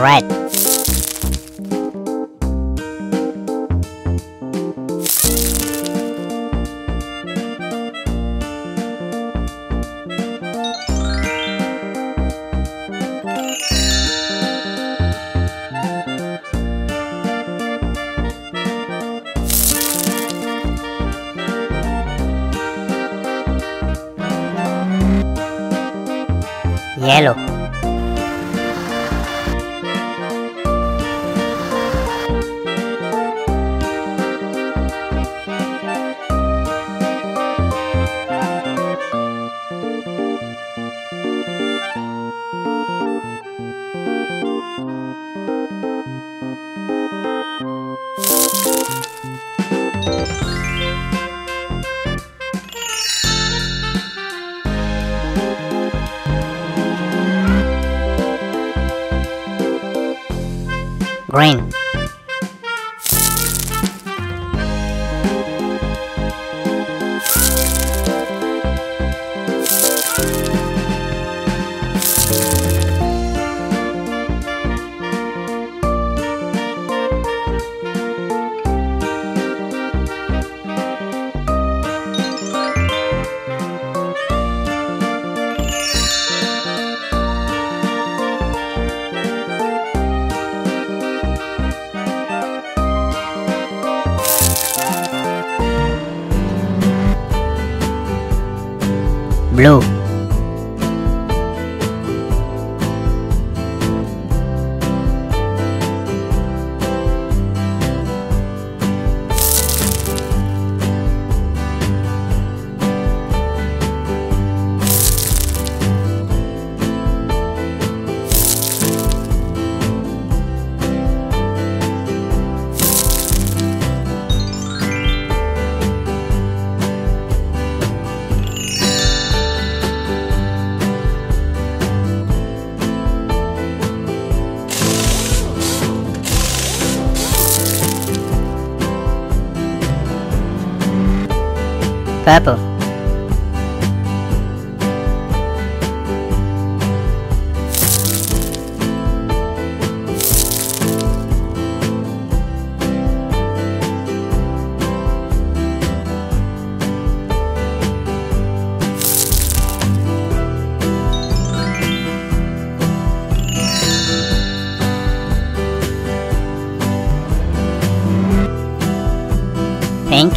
Red. Yellow. Green. Blue. Purple. Pink.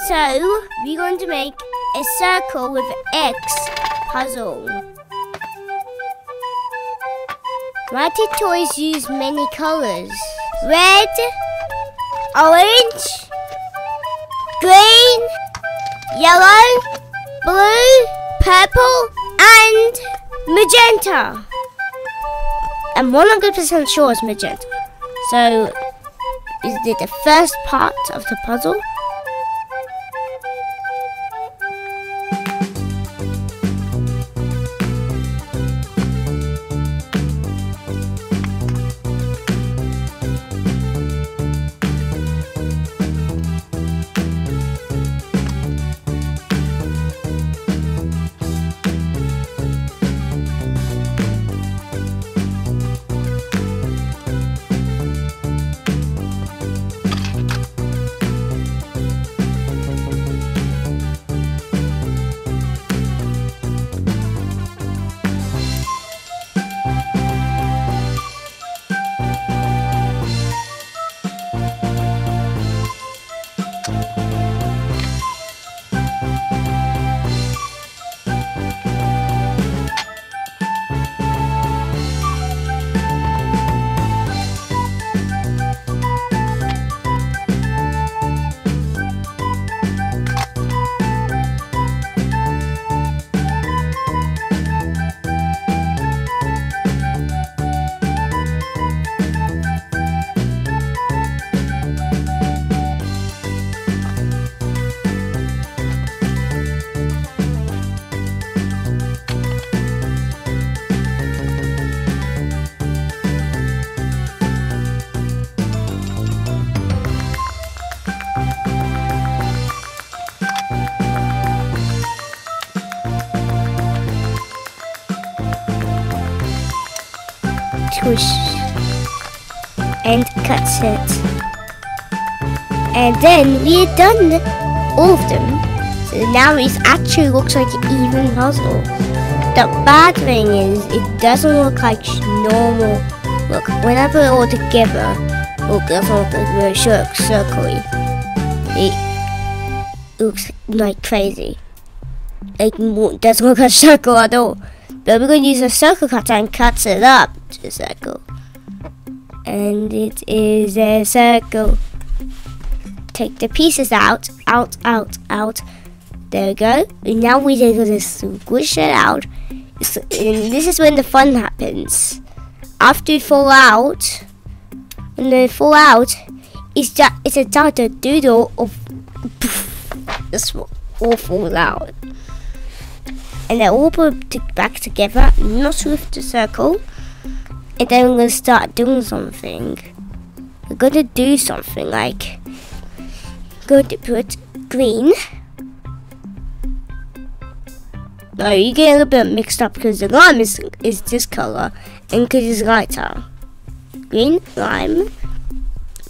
So we're going to make a circle with X puzzle. Mighty toys use many colors: red, orange, green, yellow, blue, purple, and magenta. I'm 100% sure it's magenta. So, is it the first part of the puzzle? And cuts it, and then we're done all of them. So now it actually looks like an even puzzle. The bad thing is it doesn't look like normal. Look, when I put it all together, look, it doesn't look like very circly. It looks like crazy. Like, it doesn't look like a circle at all. But we're going to use a circle cutter and cut it up to a circle. And it is a circle. Take the pieces out. There we go. And now we're going to squish it out. And this is when the fun happens. After you fall out, when they fall out, it's a data doodle of this all falls out. And they're all put back together, not with the circle. And then we're going to start doing something. We're going to do something like, going to put green. No, you get a little bit mixed up because the lime is this color and because it's lighter. Green, lime,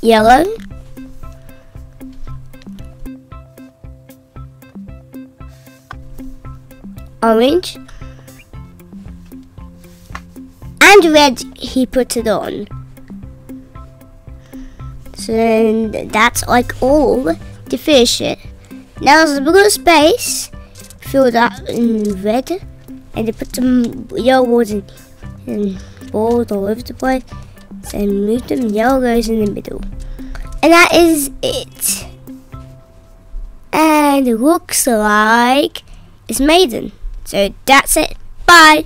yellow, orange, and red. He put it on. So then that's like all to finish it. Now there's a little space. Fill that in red, and they put some yellow balls and balls all over the place, and move them. Yellow goes in the middle, and that is it. And it looks like it's Maiden. So that's it. Bye.